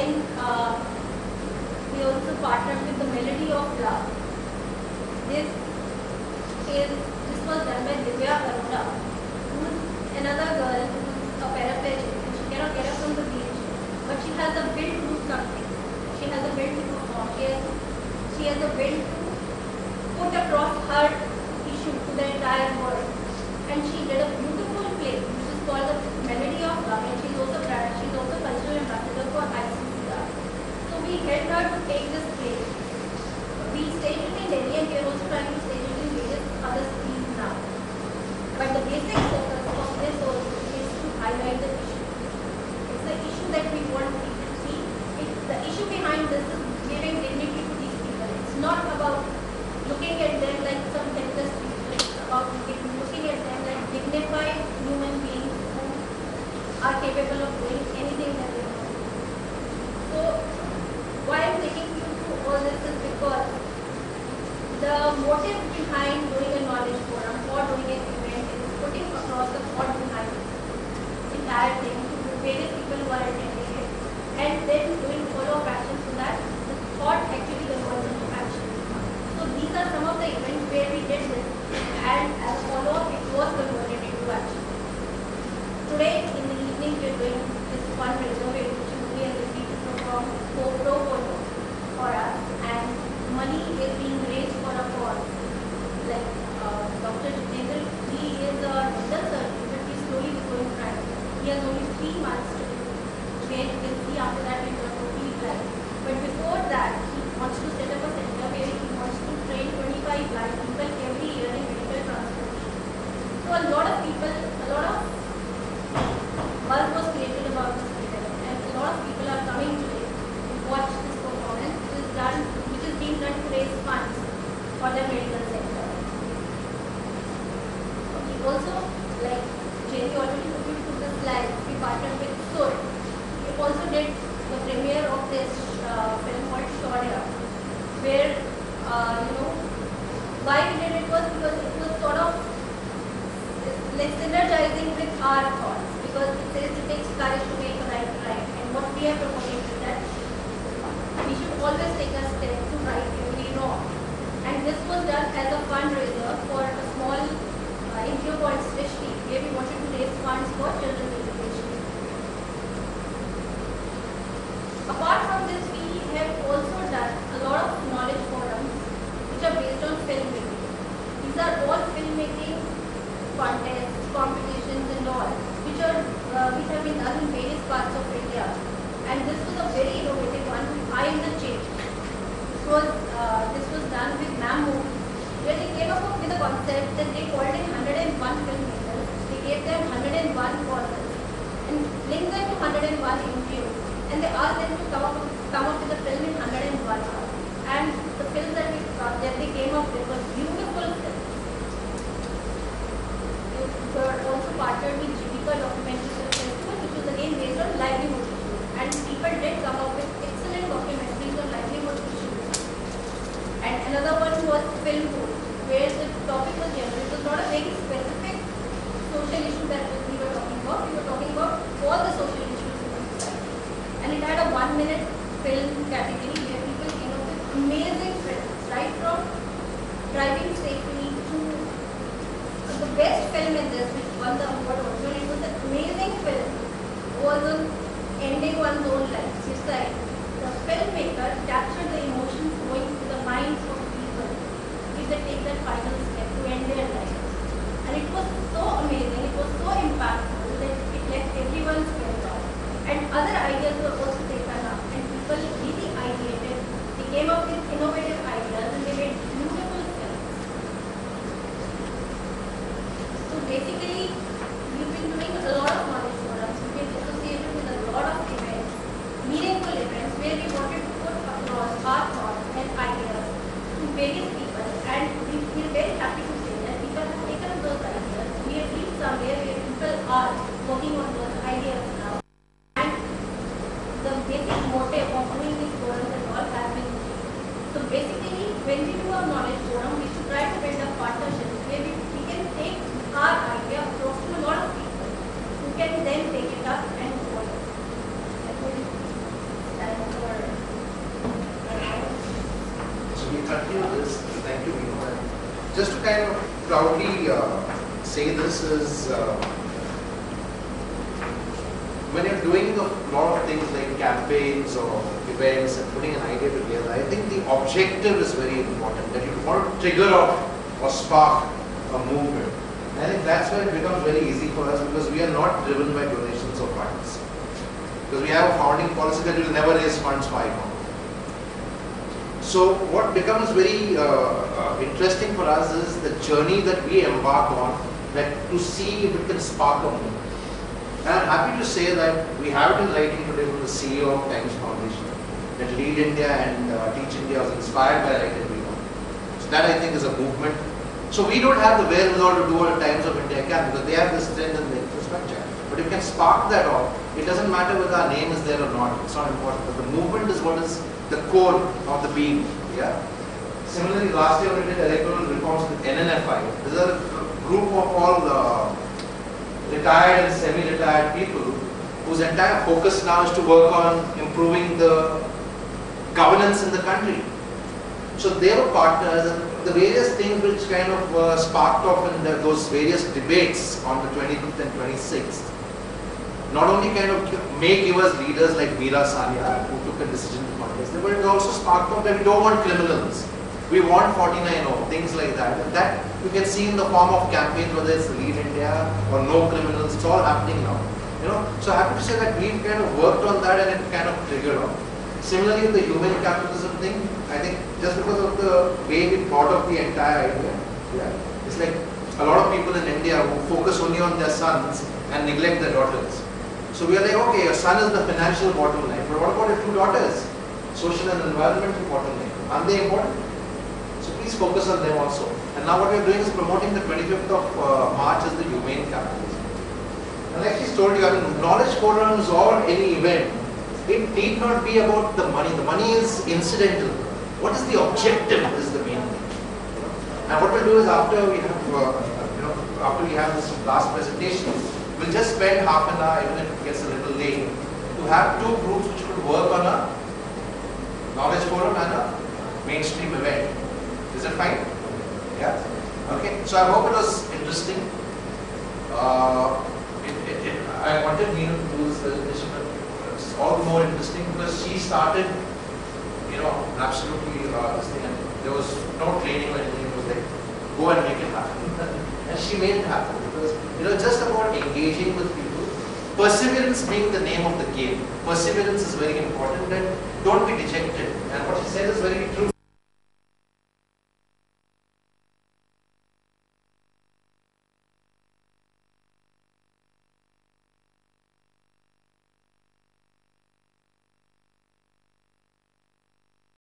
Then we also partnered with the Melody of Love. This was done by Divya Arora, who is another girl who is a paraplegic and she cannot get up from the beach, but she has a will to do something. She has a will to perform. She has a will to put across her issue to the entire world. And she did a beautiful play which is called the Melody of Love, and she's also cultural ambassador for iCODEVGURUKUL. So we helped her to take this play. We staged it in Delhi and we are also trying to stage it in various other cities now. But the basic focus of this also is to highlight the issue. It's the issue that we want people to see. The issue behind this is giving dignity to these people. It's not about looking at them like some helpless people. It's about looking at them like dignified human beings who are capable of doing anything that they want. So why I'm taking you through all this is because the motive behind doing a knowledge forum or doing an event is putting across the thought behind the entire thing to various people who are attending it, and then doing follow-up action so that the thought actually converts into action. So these are some of the events where we did this, and as a follow-up it was converted into action. Today in the evening we are doing this fundraiser which is me and the people from pro bono for us, and money is being raised for a cause. Like Dr. Jitendra, he is a dental surgeon, but he slowly becoming blind. He has only 3 months to where you can see after that he was totally blind. But before that, he wants to set up a center where he wants to train 25 blind people every year in medical transportation. So a lot of buzz was created about this event, and a lot of people are coming today to watch this performance, which is being done to raise funds for the medical sector. We also, like Jenny already took you through the slides, we partnered with Sur. We also did the premiere of this film called Shaurya, where why we did it was because it was sort of like synergizing with our thoughts, because it says it takes courage to make a right, and what we are promoting is that we should always take a step to right every wrong. And this was done as a fundraiser for a small NGO called Srishti, where we wanted to raise funds for children's education. Apart from this, we have also done a lot of knowledge forums which are based on filmmaking. These are all filmmaking contests, competitions and all, which have been done in various parts of India. And this was a very innovative one with Eye in the Change. This was done with Mammo, where they came up with a concept that they called in 101 filmmakers. They gave them 101 causes and linked them to 101 NGOs, and they asked them to come up with a film in 101 hours. And the films that they came up with were beautiful films. We were also partnered with Jivika Documentary Festival, which was again based on livelihood issues, and people did come up with excellent documentaries on livelihood issues. And another one was Film Food, where the topic was general. It was not a very specific social issue that we were talking about. We were talking about all the social issues in the society. And it had a 1-minute film category where people came up with amazing films, right from Driving Safely to the best film in this, which won the award also. And it was an amazing film. It was on ending one's own life, suicide. The filmmaker captured the emotions going through the minds of people if they take that final step to end their lives. And it was so amazing, it was so impactful that it left everyone's scared off. And other ideas were also taken up, and people really ideated. They came up with innovative ideas and they made beautiful films. So basically, we've been doing a lot of knowledge forums. We've been associated with a lot of events, meaningful events, where we wanted to put across our thoughts and ideas to various people, and we're very happy to say that people have taken up those ideas. We have reached somewhere where people are working on those ideas now, and the basic motive of doing these forums and all has been achieved. So basically, when we do a knowledge forum, we should try to build a partnership where we can take our idea across to a lot of people who can then take it up and follow it. events or So we continue this. Thank you, Vino. Just to kind of proudly say this is when you're doing a lot of things like campaigns or events and putting an idea together, I think the objective is very important, that you want to trigger off or spark a movement. And I think that's where it becomes very easy for us, because we are not driven by donations or funds. Because we have a founding policy that we will never raise funds for iCODE. So what becomes very interesting for us is the journey that we embark on, that to see if it can spark a movement. And I'm happy to say that we have it in writing today from the CEO of Times Foundation, that Lead India and Teach India was inspired by Write and Read. So that, I think, is a movement. So we don't have the wherewithal to do what the Times of India can, because they have the strength and the infrastructure. But if you can spark that off, it doesn't matter whether our name is there or not. It's not important. But the movement is what is the core of the being. Yeah. Similarly, last year we did electoral reforms with NNFI. These are a group of all retired and semi-retired people whose entire focus now is to work on improving the governance in the country. So they were partners, and the various things which kind of sparked off in those various debates on the 25th and 26th not only kind of may give us leaders like Veera Sania, who took a decision to contest, but it also sparked off that we don't want criminals. We want 49-0, things like that. And that you can see in the form of campaigns, whether it's Lead India or No Criminals, it's all happening now. You know, so happy to say that we've kind of worked on that and it kind of triggered on. Similarly, with the human capitalism thing, I think just because of the way we thought of the entire idea, yeah, it's like a lot of people in India who focus only on their sons and neglect their daughters. So we are like, okay, your son is the financial bottleneck, but what about your two daughters? Social and environmental bottleneck. Aren't they important? So please focus on them also. And now what we are doing is promoting the 25th of March as the humane capitalism. And like she's told you, I mean, knowledge forums or any event, it need not be about the money. The money is incidental. What is the objective is the main thing. And what we'll do is after we have, after we have this last presentation, we'll just spend half an hour, even if it gets a little late, to have two groups which could work on a knowledge forum and a mainstream event. Is it fine? Yeah? Okay. So I hope it was interesting. I wanted Meenu to do this presentation, but it's all the more interesting because she started, absolutely this thing, and there was no training or anything. It was like, go and make it happen. And she made it happen because, just about engaging with people. Perseverance being the name of the game. Perseverance is very important, and don't be dejected. And what she said is very true.